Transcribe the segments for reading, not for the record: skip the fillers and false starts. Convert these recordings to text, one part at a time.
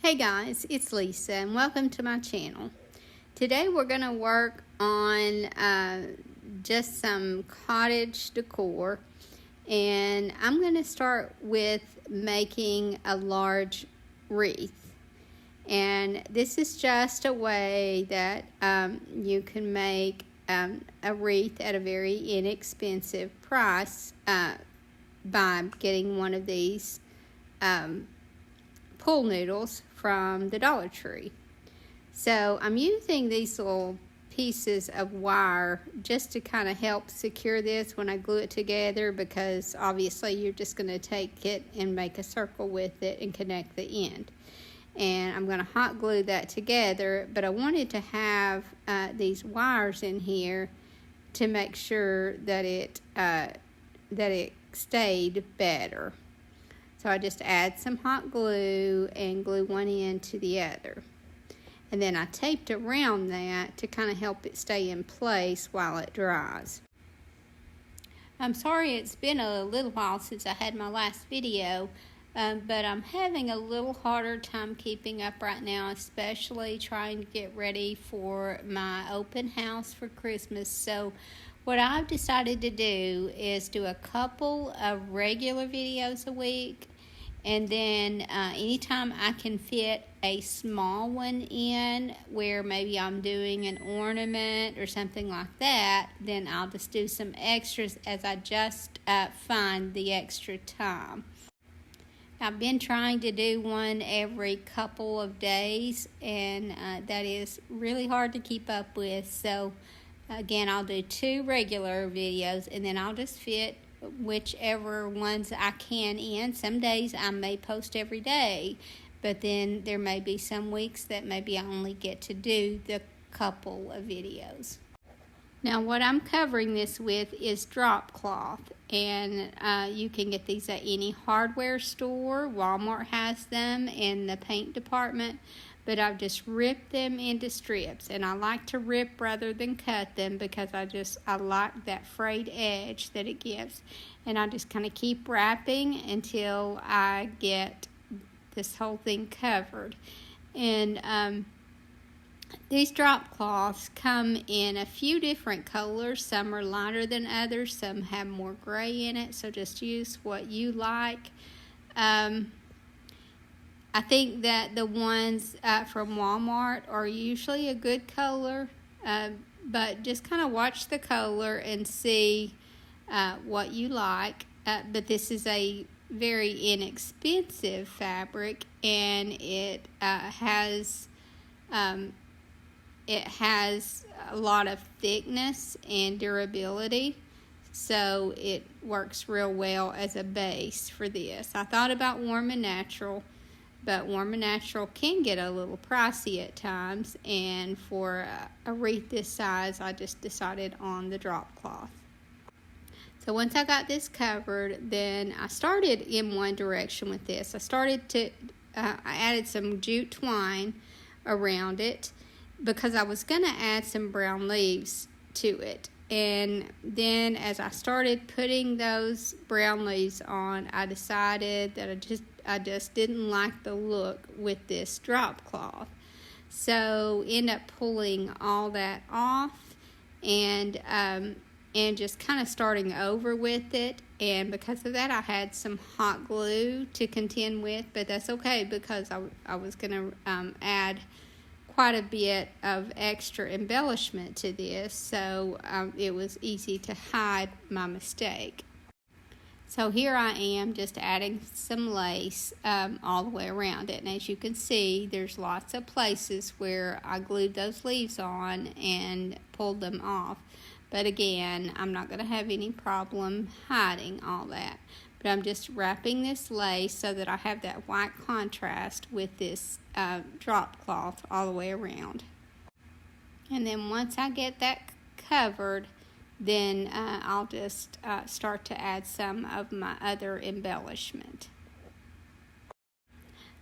Hey guys, it's Lisa and welcome to my channel. Today we're going to work on just some cottage decor, and I'm going to start with making a large wreath. And this is just a way that you can make a wreath at a very inexpensive price by getting one of these pool noodles from the Dollar Tree. So I'm using these little pieces of wire just to kind of help secure this when I glue it together, because obviously you're just going to take it and make a circle with it and connect the end. And I'm going to hot glue that together, but I wanted to have these wires in here to make sure that it stayed better. So I just add some hot glue and glue one end to the other. And then I taped around that to kind of help it stay in place while it dries. I'm sorry it's been a little while since I had my last video, but I'm having a little harder time keeping up right now, especially trying to get ready for my open house for Christmas. So what I've decided to do is do a couple of regular videos a week, and then anytime I can fit a small one in where maybe I'm doing an ornament or something like that, then I'll just do some extras as I just find the extra time. I've been trying to do one every couple of days, and that is really hard to keep up with. So again, I'll do 2 regular videos, and then I'll just fit whichever ones I can in. Some days I may post every day, but then there may be some weeks that maybe I only get to do the couple of videos. Now what I'm covering this with is drop cloth, and you can get these at any hardware store. Walmart has them in the paint department, but I've just ripped them into strips, and I like to rip rather than cut them because I like that frayed edge that it gives. And I just kind of keep wrapping until I get this whole thing covered. And these drop cloths come in a few different colors. Some are lighter than others, some have more gray in it, so just use what you like. I think that the ones from Walmart are usually a good color, but just kind of watch the color and see what you like. But this is a very inexpensive fabric, and it has a lot of thickness and durability. So it works real well as a base for this. I thought about Warm and Natural, but Warm and Natural can get a little pricey at times, and for a wreath this size, I just decided on the drop cloth. So once I got this covered, then I started in one direction with this. I added some jute twine around it because I was going to add some brown leaves to it. And then as I started putting those brown leaves on, I decided that I just didn't like the look with this drop cloth. So end up pulling all that off and just kind of starting over with it. And because of that, I had some hot glue to contend with, but that's okay because I was going to add quite a bit of extra embellishment to this, so it was easy to hide my mistake. So here I am just adding some lace all the way around it, and as you can see, there's lots of places where I glued those leaves on and pulled them off. But again, I'm not going to have any problem hiding all that. But I'm just wrapping this lace so that I have that white contrast with this drop cloth all the way around. And then once I get that covered, then I'll just start to add some of my other embellishment.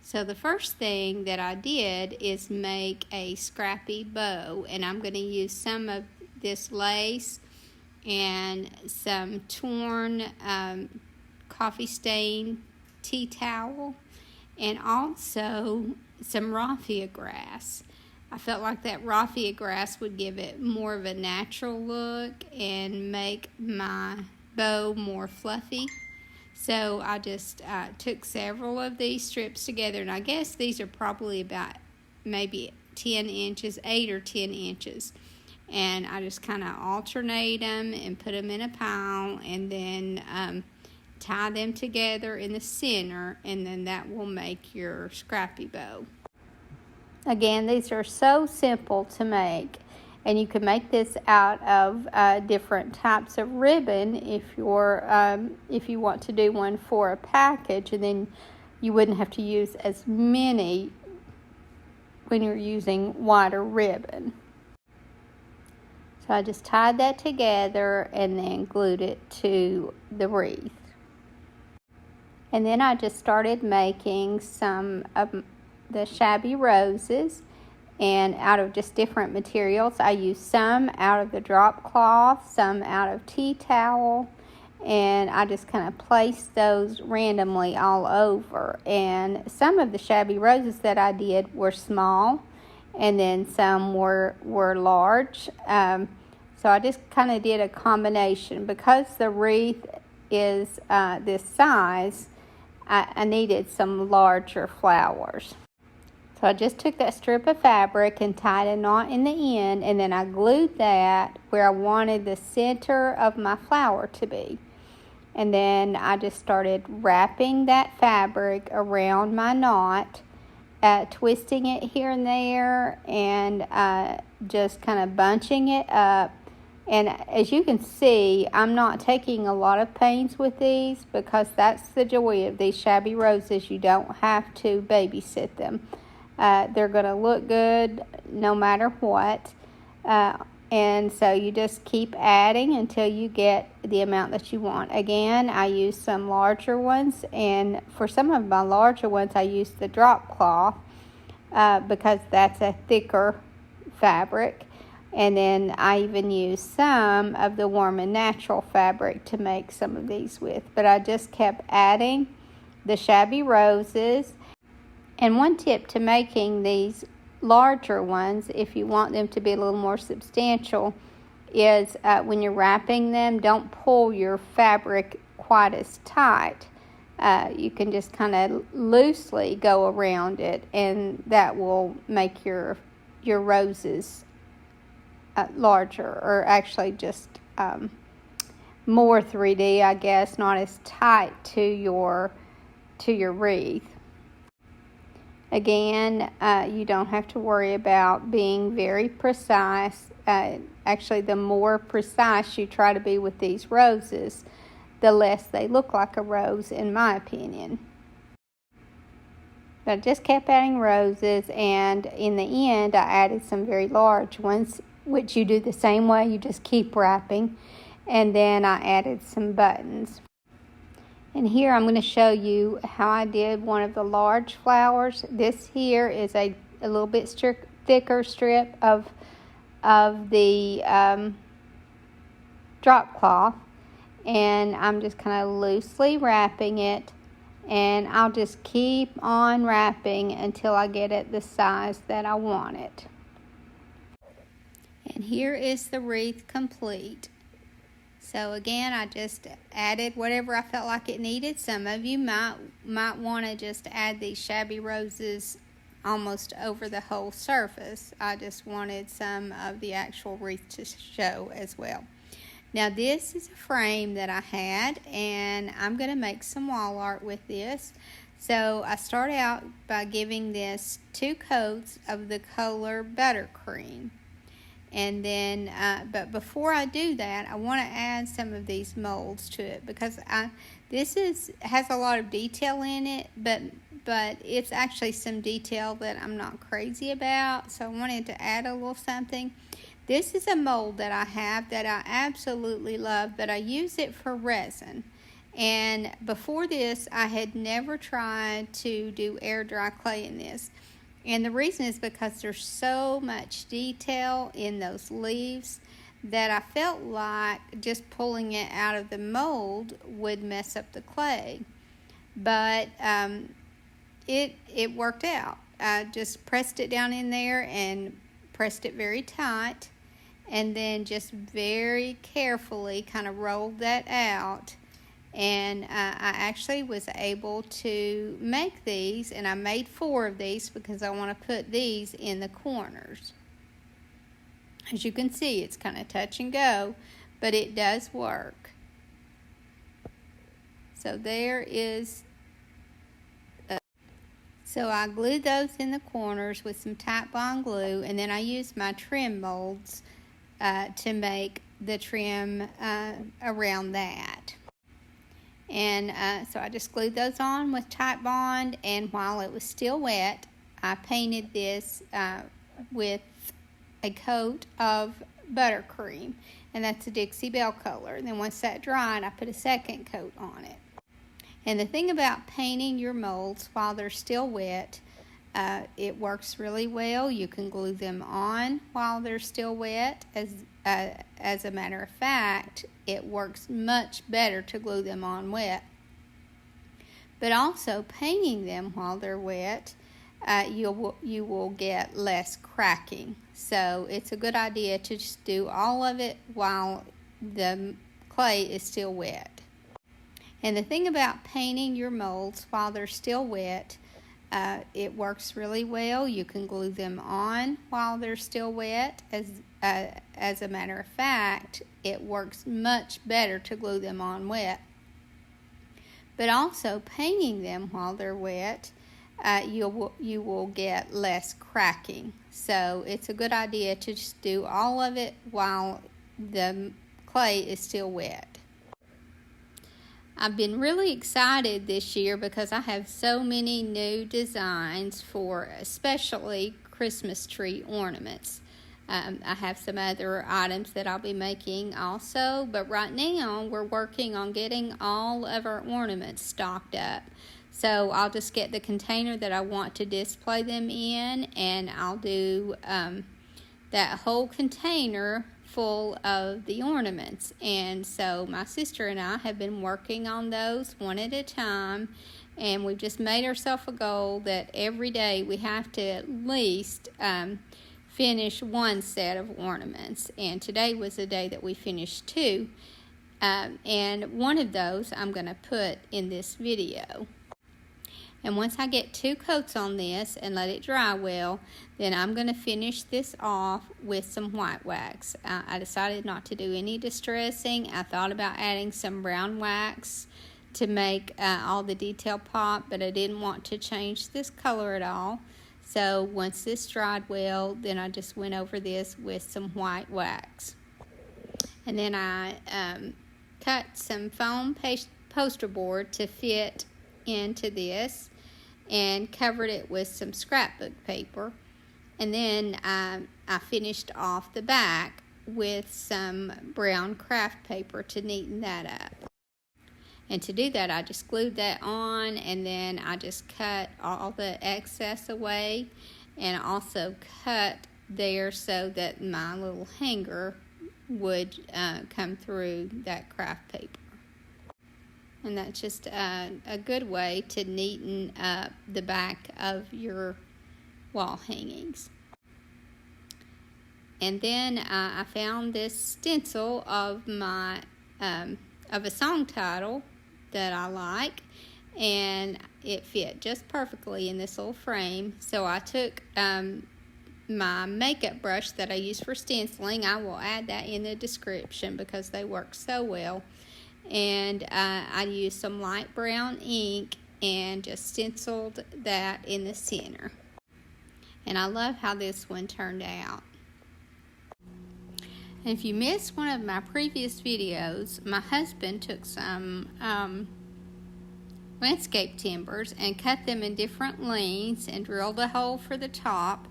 So the first thing that I did is make a scrappy bow, and I'm going to use some of this lace and some torn coffee stain tea towel, and also some raffia grass. I felt like that raffia grass would give it more of a natural look and make my bow more fluffy. So I just took several of these strips together, and I guess these are probably about maybe 10 inches, 8 or 10 inches. And I just kind of alternate them and put them in a pile, and then tie them together in the center, and then that will make your scrappy bow. Again, these are so simple to make, and you can make this out of different types of ribbon if you want to do one for a package, and then you wouldn't have to use as many when you're using wider ribbon. So I just tied that together and then glued it to the wreath. And then I just started making some of the Shabby roses, and out of just different materials. I used some out of the drop cloth, some out of tea towel, and I just kind of placed those randomly all over. And some of the Shabby roses that I did were small, and then some were large. So I just kind of did a combination. Because the wreath is this size, I needed some larger flowers. So I just took that strip of fabric and tied a knot in the end, and then I glued that where I wanted the center of my flower to be. And then I just started wrapping that fabric around my knot, twisting it here and there, and just kind of bunching it up. And as you can see, I'm not taking a lot of pains with these, because that's the joy of these Shabby roses. You don't have to babysit them. They're going to look good no matter what. And so you just keep adding until you get the amount that you want. Again, I used some larger ones, and for some of my larger ones I used the drop cloth because that's a thicker fabric. And then I even used some of the warm and natural fabric to make some of these with. But I just kept adding the Shabby roses. And one tip to making these larger ones, if you want them to be a little more substantial, is when you're wrapping them, don't pull your fabric quite as tight. You can just kind of loosely go around it, and that will make your roses larger, or actually just more 3D, I guess, not as tight to your wreath. Again, you don't have to worry about being very precise. Actually, the more precise you try to be with these roses, the less they look like a rose, in my opinion. But I just kept adding roses, and in the end, I added some very large ones, which you do the same way. You just keep wrapping, and then I added some buttons. And here I'm going to show you how I did one of the large flowers. This here is a little bit thicker strip of the drop cloth, and I'm just kind of loosely wrapping it, and I'll just keep on wrapping until I get it the size that I want it. And here is the wreath complete. So again, I just added whatever I felt like it needed. Some of you might want to just add these Shabby roses almost over the whole surface. I just wanted some of the actual wreath to show as well. Now this is a frame that I had, and I'm going to make some wall art with this. So I start out by giving this 2 coats of the color buttercream. And then, but before I do that, I want to add some of these molds to it, because this has a lot of detail in it, but it's actually some detail that I'm not crazy about. So I wanted to add a little something. This is a mold that I have that I absolutely love, but I use it for resin. And before this, I had never tried to do air dry clay in this. And the reason is because there's so much detail in those leaves that I felt like just pulling it out of the mold would mess up the clay. But it worked out. I just pressed it down in there and pressed it very tight, and then just very carefully kind of rolled that out. And I actually was able to make these, and I made 4 of these because I want to put these in the corners. As you can see, it's kind of touch and go, but it does work. So there is. So I glued those in the corners with some Titebond glue, and then I used my trim molds to make the trim around that. And so I just glued those on with Titebond, and while it was still wet, I painted this with a coat of buttercream, and that's a Dixie Belle color. And then once that dried, I put a second coat on it. And the thing about painting your molds while they're still wet, it works really well. You can glue them on while they're still wet. As a matter of fact, it works much better to glue them on wet. But also painting them while they're wet, you will get less cracking. So it's a good idea to just do all of it while the clay is still wet. And the thing about painting your molds while they're still wet, it works really well. You can glue them on while they're still wet. As a matter of fact, it works much better to glue them on wet. But also painting them while they're wet, you will get less cracking. So it's a good idea to just do all of it while the clay is still wet. I've been really excited this year because I have so many new designs for especially Christmas tree ornaments. I have some other items that I'll be making also, but right now we're working on getting all of our ornaments stocked up. So I'll just get the container that I want to display them in, and I'll do that whole container full of the ornaments. And so my sister and I have been working on those one at a time, and we've just made ourselves a goal that every day we have to at least finish 1 set of ornaments. And today was the day that we finished 2, and one of those I'm going to put in this video. And once I get 2 coats on this and let it dry well, then I'm going to finish this off with some white wax. I decided not to do any distressing. I thought about adding some brown wax to make all the detail pop, but I didn't want to change this color at all. So once this dried well, then I just went over this with some white wax. And then I cut some foam poster board to fit into this and covered it with some scrapbook paper. And then I finished off the back with some brown craft paper to neaten that up. And to do that, I just glued that on, and then I just cut all the excess away, and also cut there so that my little hanger would come through that craft paper. And that's just a good way to neaten up the back of your wall hangings. And then I found this stencil of my of a song title that I like, and it fit just perfectly in this little frame. So I took my makeup brush that I use for stenciling. I will add that in the description because they work so well. And I used some light brown ink and just stenciled that in the center. And I love how this one turned out. And if you missed one of my previous videos, my husband took some landscape timbers and cut them in different lengths and drilled a hole for the top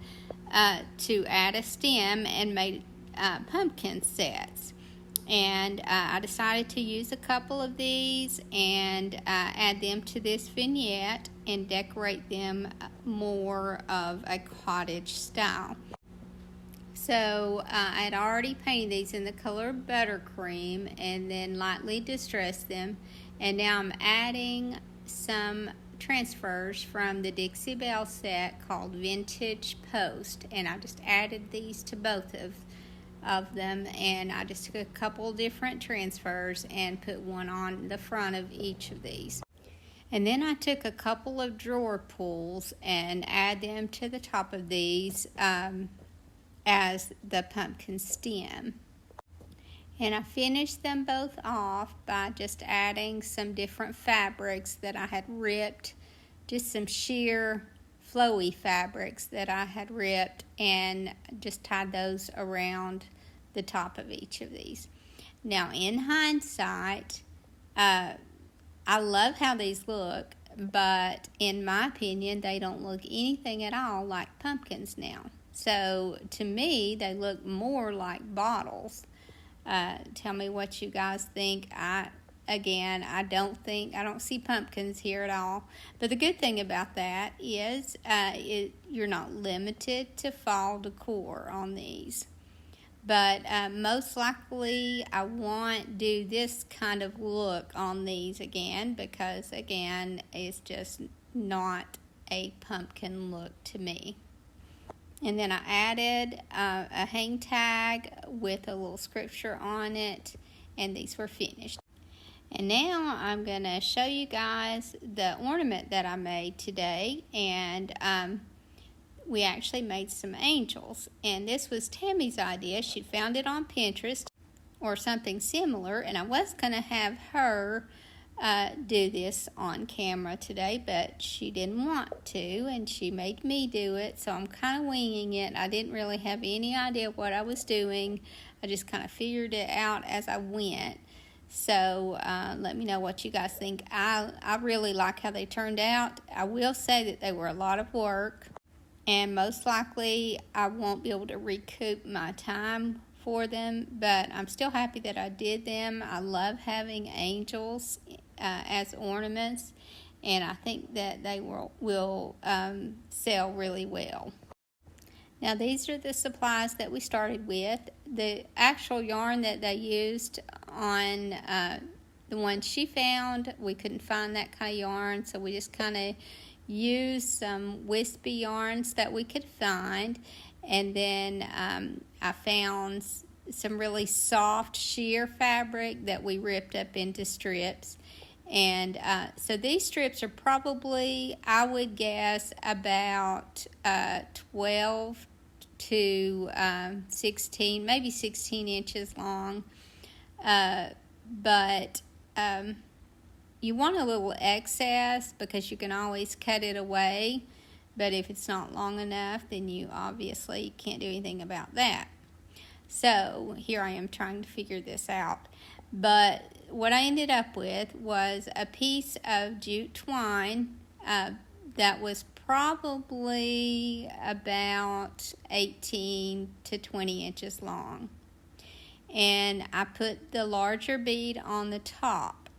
to add a stem and made pumpkin sets. And I decided to use a couple of these and add them to this vignette and decorate them more of a cottage style. So I had already painted these in the color buttercream and then lightly distressed them. And now I'm adding some transfers from the Dixie Belle set called Vintage Post, and I just added these to both of them, and I just took a couple different transfers and put one on the front of each of these. And then I took a couple of drawer pulls and add them to the top of these as the pumpkin stem. And I finished them both off by just adding some different fabrics that I had ripped, just some sheer flowy fabrics that I had ripped, and just tied those around the top of each of these. Now, in hindsight, I love how these look, but in my opinion, they don't look anything at all like pumpkins now. So to me, they look more like bottles. Tell me what you guys think. I don't see pumpkins here at all. But the good thing about that is you're not limited to fall decor on these. But most likely I won't do this kind of look on these again, because again, it's just not a pumpkin look to me. And then I added a hang tag with a little scripture on it, and these were finished. And now I'm going to show you guys the ornament that I made today, and we actually made some angels. And this was Tammy's idea. She found it on Pinterest or something similar, and I was going to have her do this on camera today, but she didn't want to, and she made me do it, so I'm kind of winging it. I didn't really have any idea what I was doing. I just kind of figured it out as I went. So let me know what you guys think. I really like how they turned out. I will say that they were a lot of work, and most likely I won't be able to recoup my time for them, but I'm still happy that I did them. I love having angels as ornaments, and I think that they will sell really well. Now, these are the supplies that we started with. The actual yarn that they used on the one she found, we couldn't find that kind of yarn, so we just kind of used some wispy yarns that we could find. And then I found some really soft sheer fabric that we ripped up into strips. And so these strips are probably, I would guess, about 12 to 16, maybe 16 inches long. But you want a little excess because you can always cut it away. But if it's not long enough, then you obviously can't do anything about that. So here I am trying to figure this out. But what I ended up with was a piece of jute twine that was probably about 18 to 20 inches long. And I put the larger bead on the top.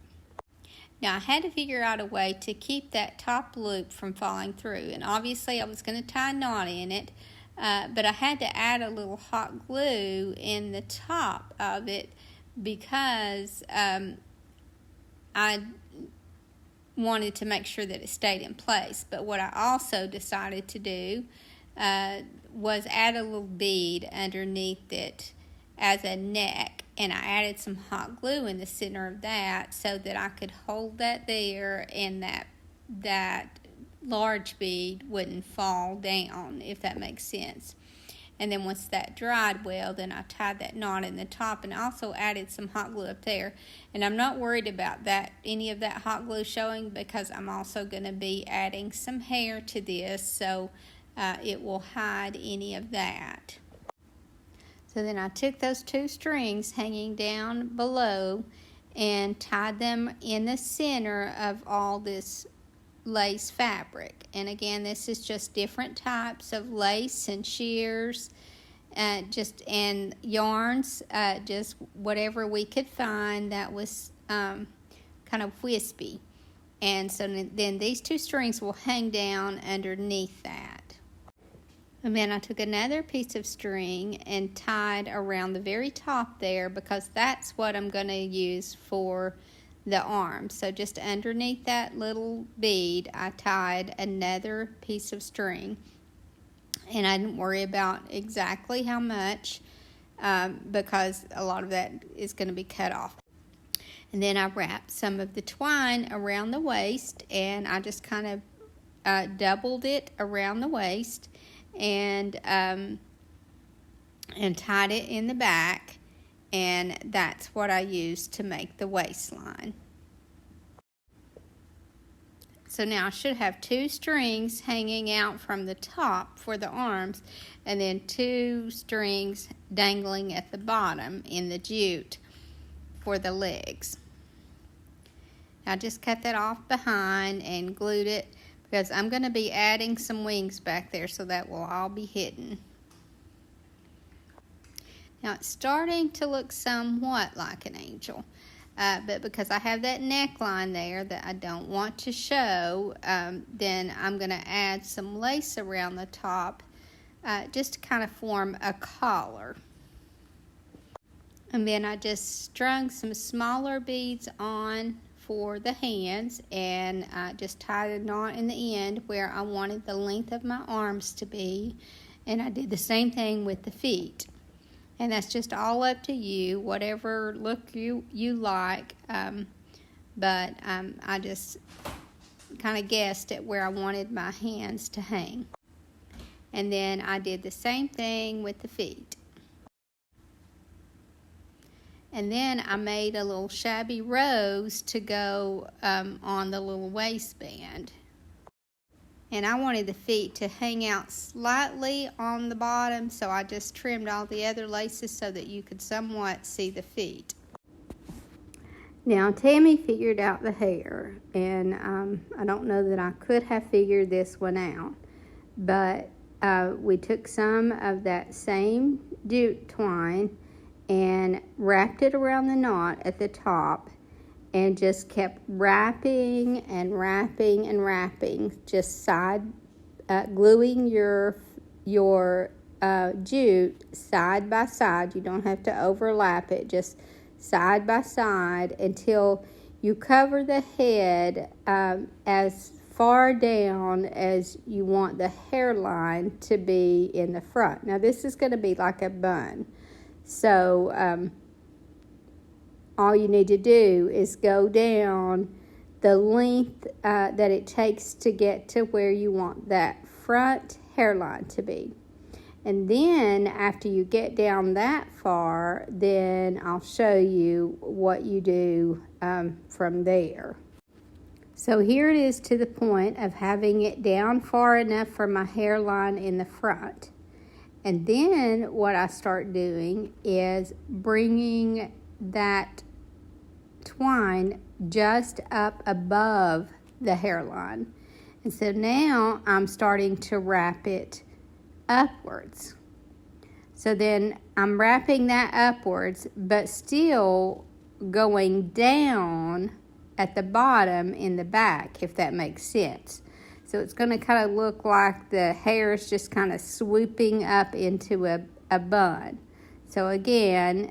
Now I had to figure out a way to keep that top loop from falling through. And obviously I was going to tie a knot in it, but I had to add a little hot glue in the top of it because I wanted to make sure that it stayed in place. But what I also decided to do was add a little bead underneath it as a neck, and I added some hot glue in the center of that so that I could hold that there, and that large bead wouldn't fall down, if that makes sense. And then once that dried well, then I tied that knot in the top and also added some hot glue up there. And I'm not worried about that, any of that hot glue showing, because I'm also going to be adding some hair to this, so it will hide any of that. So then I took those two strings hanging down below and tied them in the center of all this lace fabric. And again, this is just different types of lace and shears and yarns, just whatever we could find that was kind of wispy. And so then these two strings will hang down underneath that. And then I took another piece of string and tied around the very top there, because that's what I'm going to use for the arm. So just underneath that little bead, I tied another piece of string. And I didn't worry about exactly how much because a lot of that is going to be cut off. And then I wrapped some of the twine around the waist, and I just kind of doubled it around the waist and tied it in the back, and that's what I used to make the waistline. So now I should have 2 strings hanging out from the top for the arms, and then 2 strings dangling at the bottom in the jute for the legs. I just cut that off behind and glued it because I'm going to be adding some wings back there, so that will all be hidden. Now it's starting to look somewhat like an angel. But because I have that neckline there that I don't want to show, then I'm going to add some lace around the top just to kind of form a collar. And then I just strung some smaller beads on for the hands, and just tied a knot in the end where I wanted the length of my arms to be. And I did the same thing with the feet. And that's just all up to you, whatever look you like. But I just kind of guessed at where I wanted my hands to hang. And then I did the same thing with the feet. And then I made a little shabby rose to go on the little waistband. And I wanted the feet to hang out slightly on the bottom, so I just trimmed all the other laces so that you could somewhat see the feet. Now, Tammy figured out the hair, and I don't know that I could have figured this one out, but we took some of that same jute twine and wrapped it around the knot at the top, and just kept wrapping and wrapping and wrapping, just gluing your jute side by side. You don't have to overlap it, just side by side until you cover the head as far down as you want the hairline to be in the front. Now this is going to be like a bun, so all you need to do is go down the length that it takes to get to where you want that front hairline to be. And then after you get down that far, then I'll show you what you do from there. So here it is to the point of having it down far enough for my hairline in the front. And then what I start doing is bringing that twine just up above the hairline. And so now I'm starting to wrap it upwards. So then I'm wrapping that upwards, but still going down at the bottom in the back, if that makes sense. So it's going to kind of look like the hair is just kind of swooping up into a bun. So again,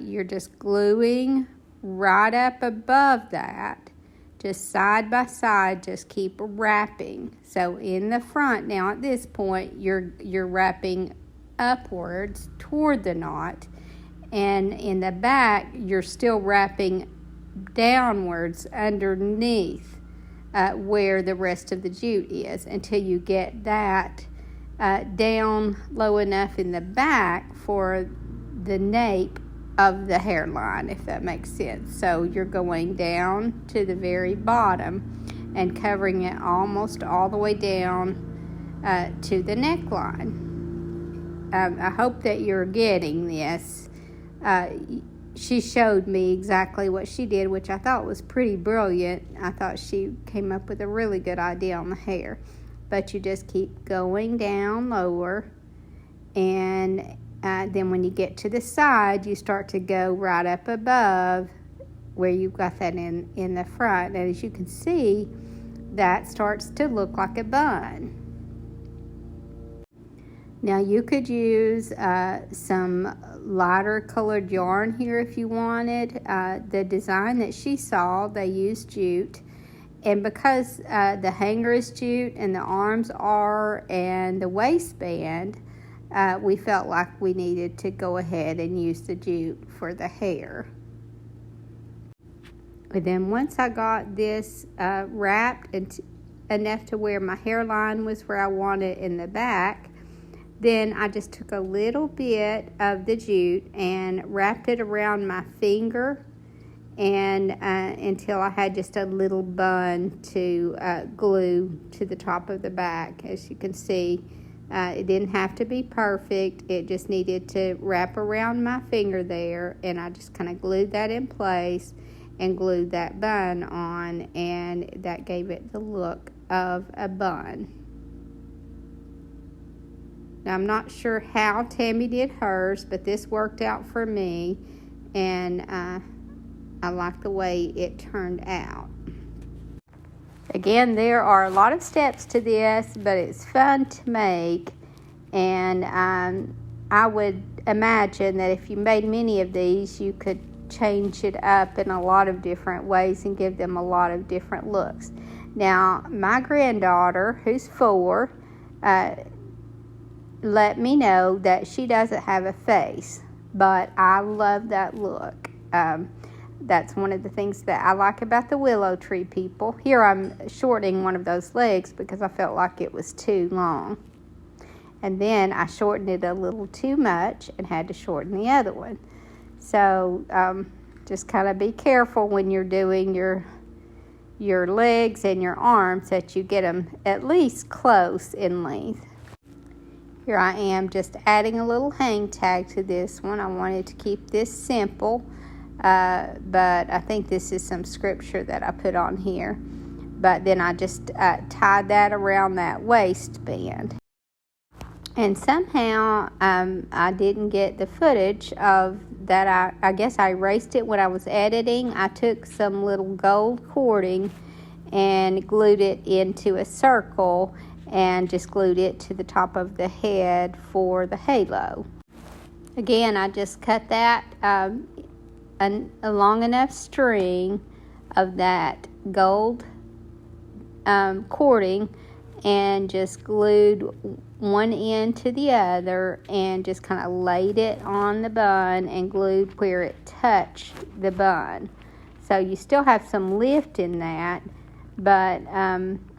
you're just gluing right up above that, just side by side, just keep wrapping. So in the front now at this point, you're wrapping upwards toward the knot, and in the back you're still wrapping downwards underneath where the rest of the jute is, until you get that down low enough in the back for the nape of the hairline, if that makes sense. So you're going down to the very bottom and covering it almost all the way down to the neckline. I hope that you're getting this. She showed me exactly what she did, which I thought was pretty brilliant. I thought she came up with a really good idea on the hair. But you just keep going down lower, and then when you get to the side, you start to go right up above where you've got that in the front. And as you can see, that starts to look like a bun. Now you could use some lighter colored yarn here if you wanted. The design that she saw, they used jute. And because the hanger is jute and the arms are and the waistband, we felt like we needed to go ahead and use the jute for the hair. And then once I got this wrapped enough to where my hairline was where I wanted in the back, then I just took a little bit of the jute and wrapped it around my finger and until I had just a little bun to glue to the top of the back. As you can see, it didn't have to be perfect. It just needed to wrap around my finger there, and I just kind of glued that in place and glued that bun on, and that gave it the look of a bun. Now, I'm not sure how Tammy did hers, but this worked out for me, and I like the way it turned out. Again, there are a lot of steps to this, but it's fun to make, and I would imagine that if you made many of these, you could change it up in a lot of different ways and give them a lot of different looks. Now, my granddaughter, who's 4, let me know that she doesn't have a face, but I love that look. That's one of the things that I like about the willow tree people. Here I'm shortening one of those legs because I felt like it was too long. And then I shortened it a little too much and had to shorten the other one. So just kind of be careful when you're doing your legs and your arms that you get them at least close in length. Here I am just adding a little hang tag to this one. I wanted to keep this simple, but I think this is some scripture that I put on here. But then I just tied that around that waistband. And somehow I didn't get the footage of that. I guess I erased it when I was editing. I took some little gold cording and glued it into a circle and just glued it to the top of the head for the halo. Again, I just cut that a long enough string of that gold cording and just glued one end to the other and just kind of laid it on the bun and glued where it touched the bun. So you still have some lift in that, but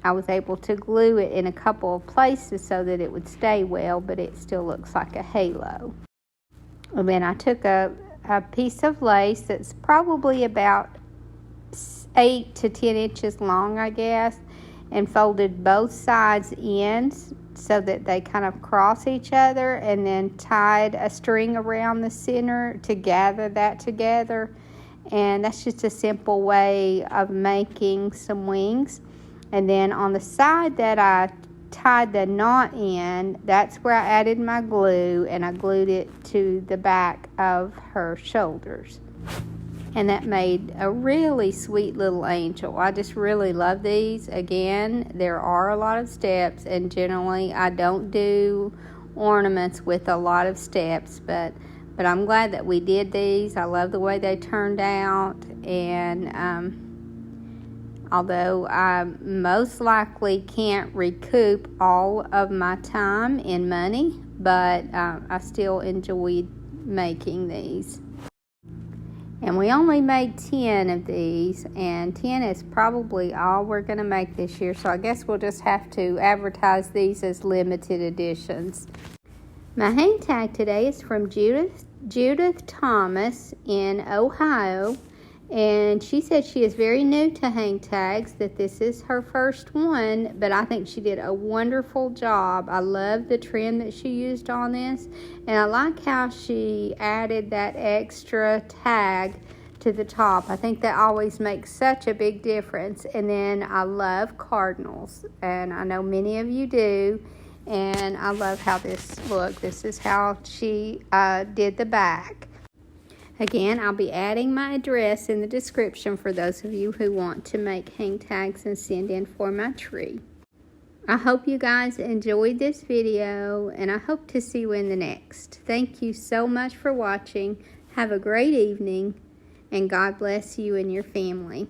I was able to glue it in a couple of places so that it would stay well, but it still looks like a halo. And then I took a piece of lace that's probably about 8 to 10 inches long, I guess, and folded both sides in so that they kind of cross each other, and then tied a string around the center to gather that together. And that's just a simple way of making some wings. And then on the side that I tied the knot in, that's where I added my glue, and I glued it to the back of her shoulders. And that made a really sweet little angel. I just really love these. Again, there are a lot of steps, and generally I don't do ornaments with a lot of steps, but I'm glad that we did these. I love the way they turned out, and although I most likely can't recoup all of my time in money, but I still enjoyed making these. And we only made 10 of these, and 10 is probably all we're going to make this year, so I guess we'll just have to advertise these as limited editions. My hang tag today is from Judith Thomas in Ohio, and she said she is very new to hang tags, that this is her first one, but I think she did a wonderful job. I love the trim that she used on this, and I like how she added that extra tag to the top. I think that always makes such a big difference. And then I love cardinals, and I know many of you do, and I love how this looked. This is how she did the back. Again, I'll be adding my address in the description for those of you who want to make hang tags and send in for my tree. I hope you guys enjoyed this video, and I hope to see you in the next. Thank you so much for watching. Have a great evening, and God bless you and your family.